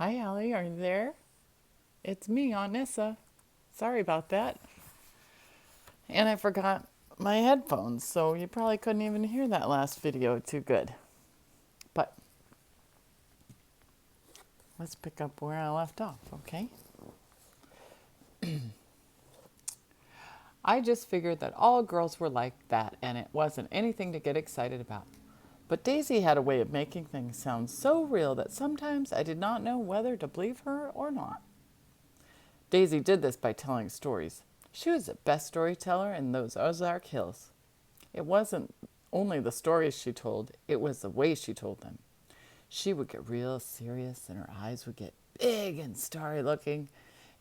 Hi, Allie. Are you there? It's me, Aunt Nissa. Sorry about that. And I forgot my headphones, so you probably couldn't even hear that last video too good. But let's pick up where I left off, okay? I just figured that all girls were like that, and it wasn't anything to get excited about. But Daisy had a way of making things sound so real that sometimes I did not know whether to believe her or not. Daisy did this by telling stories. She was the best storyteller in those Ozark Hills. It wasn't only the stories she told, it was the way she told them. She would get real serious and her eyes would get big and starry looking.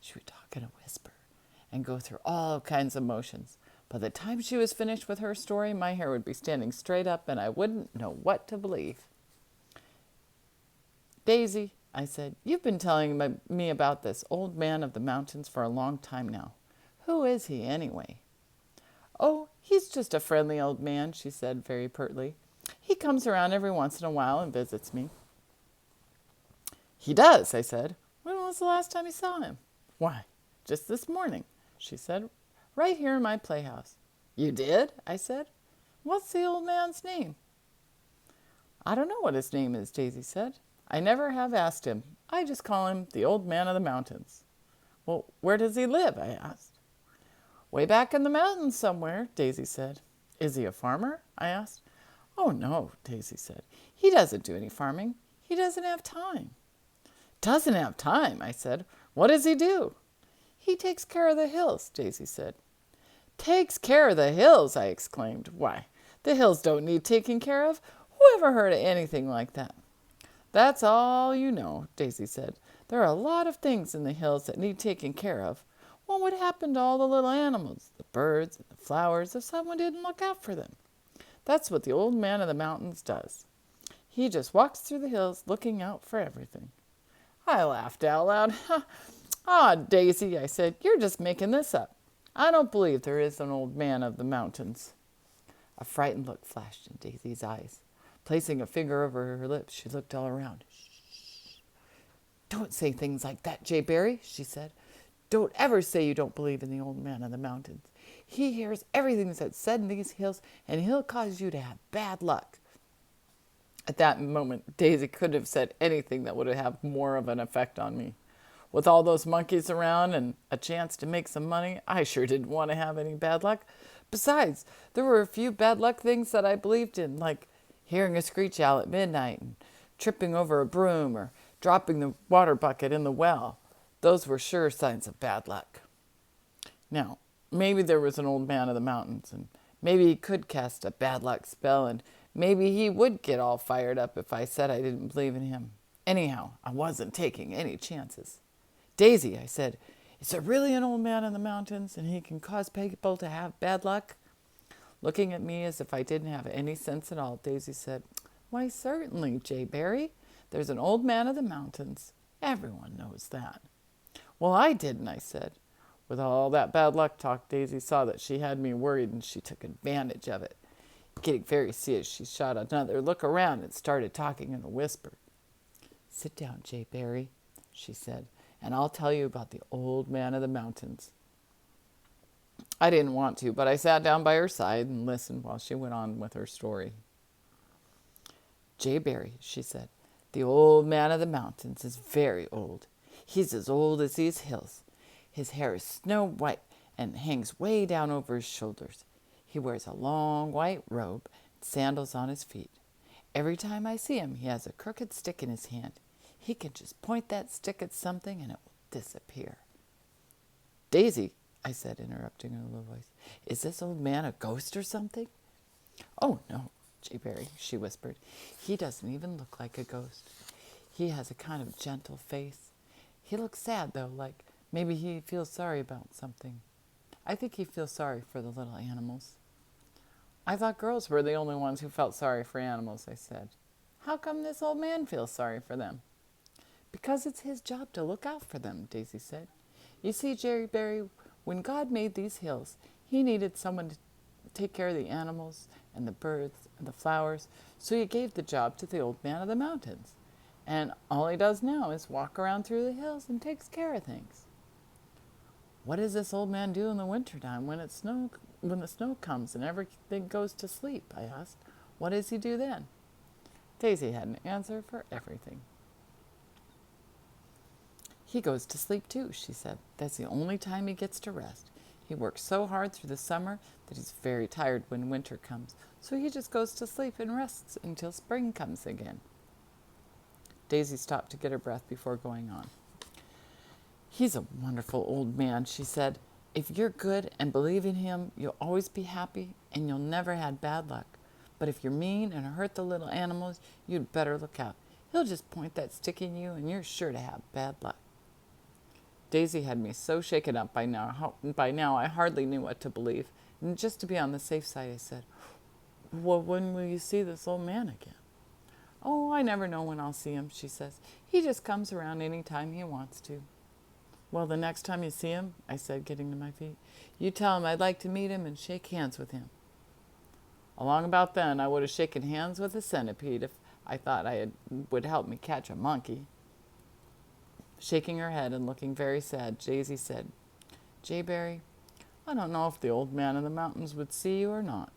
She would talk in a whisper and go through all kinds of motions. By the time she was finished with her story, my hair would be standing straight up and I wouldn't know what to believe. Daisy, I said, you've been telling me about this old man of the mountains for a long time now. Who is he anyway? Oh, he's just a friendly old man, she said very pertly. He comes around every once in a while and visits me. He does, I said. When was the last time you saw him? Why, just this morning, she said, right here in my playhouse. You did? I said. What's the old man's name? I don't know what his name is, Daisy said. I never have asked him. I just call him the old man of the mountains. Well, where does he live? I asked. Way back in the mountains somewhere, Daisy said. Is he a farmer? I asked. Oh, no, Daisy said. He doesn't do any farming. He doesn't have time. Doesn't have time, I said. What does he do? He takes care of the hills, Daisy said. Takes care of the hills, I exclaimed. Why, the hills don't need taking care of. Who ever heard of anything like that? That's all you know, Daisy said. There are a lot of things in the hills that need taking care of. What would happen to all the little animals, the birds and the flowers, if someone didn't look out for them? That's what the old man of the mountains does. He just walks through the hills looking out for everything. I laughed out loud. Ah, Daisy, I said, you're just making this up. I don't believe there is an old man of the mountains. A frightened look flashed in Daisy's eyes. Placing a finger over her lips, she looked all around. Shh. Don't say things like that, Jay Barry, she said. Don't ever say you don't believe in the old man of the mountains. He hears everything that's said in these hills, and he'll cause you to have bad luck. At that moment, Daisy couldn't have said anything that would have more of an effect on me. With all those monkeys around and a chance to make some money, I sure didn't want to have any bad luck. Besides, there were a few bad luck things that I believed in, like hearing a screech owl at midnight and tripping over a broom or dropping the water bucket in the well. Those were sure signs of bad luck. Now, maybe there was an old man of the mountains, and maybe he could cast a bad luck spell, and maybe he would get all fired up if I said I didn't believe in him. Anyhow, I wasn't taking any chances. Daisy, I said, is there really an old man in the mountains, and he can cause people to have bad luck? Looking at me as if I didn't have any sense at all, Daisy said, why, certainly, Jay Barry. There's an old man of the mountains. Everyone knows that. Well, I didn't, I said. With all that bad luck talk, Daisy saw that she had me worried, and she took advantage of it. Getting very serious, she shot another look around and started talking in a whisper. Sit down, Jay Barry, she said, and I'll tell you about the old man of the mountains. I didn't want to, but I sat down by her side and listened while she went on with her story. Jay Barry, she said, the old man of the mountains is very old. He's as old as these hills. His hair is snow white and hangs way down over his shoulders. He wears a long white robe and sandals on his feet. Every time I see him, he has a crooked stick in his hand. He can just point that stick at something and it will disappear. Daisy, I said, interrupting her low voice, is this old man a ghost or something? Oh, no, Jay Barry, she whispered. He doesn't even look like a ghost. He has a kind of gentle face. He looks sad, though, like maybe he feels sorry about something. I think he feels sorry for the little animals. I thought girls were the only ones who felt sorry for animals, I said. How come this old man feels sorry for them? Because it's his job to look out for them, Daisy said. You see, Jerry Berry, when God made these hills, he needed someone to take care of the animals and the birds and the flowers, so he gave the job to the old man of the mountains. And all he does now is walk around through the hills and takes care of things. What does this old man do in the wintertime when the snow comes and everything goes to sleep? I asked. What does he do then? Daisy had an answer for everything. He goes to sleep too, she said. That's the only time he gets to rest. He works so hard through the summer that he's very tired when winter comes, so he just goes to sleep and rests until spring comes again. Daisy stopped to get her breath before going on. He's a wonderful old man, she said. If you're good and believe in him, you'll always be happy and you'll never have bad luck. But if you're mean and hurt the little animals, you'd better look out. He'll just point that stick in you and you're sure to have bad luck. Daisy had me so shaken up by now I hardly knew what to believe. And just to be on the safe side, I said, well, when will you see this old man again? Oh, I never know when I'll see him, she says. He just comes around any time he wants to. Well, the next time you see him, I said, getting to my feet, you tell him I'd like to meet him and shake hands with him. Along about then, I would have shaken hands with a centipede if I thought would help me catch a monkey. Shaking her head and looking very sad, Daisy said, Jayberry, I don't know if the old man in the mountains would see you or not.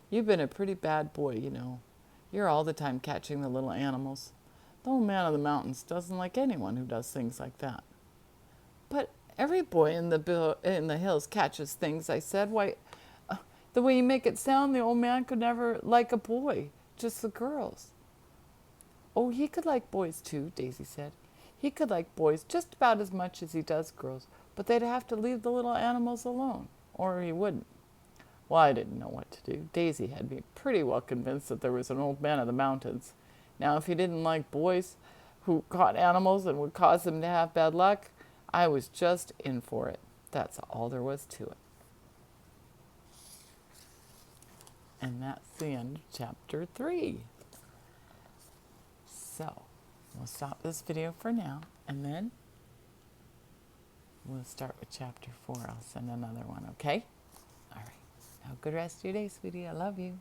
You've been a pretty bad boy, you know. You're all the time catching the little animals. The old man of the mountains doesn't like anyone who does things like that. But every boy in the hills catches things, I said. Why, the way you make it sound, the old man could never like a boy, just the girls. Oh, he could like boys too, Daisy said. He could like boys just about as much as he does girls, but they'd have to leave the little animals alone, or he wouldn't. Well, I didn't know what to do. Daisy had me pretty well convinced that there was an old man of the mountains. Now, if he didn't like boys who caught animals and would cause them to have bad luck, I was just in for it. That's all there was to it. And that's the end of chapter 3. So, we'll stop this video for now, and then we'll start with chapter 4. I'll send another one, okay? All right. Have a good rest of your day, sweetie. I love you.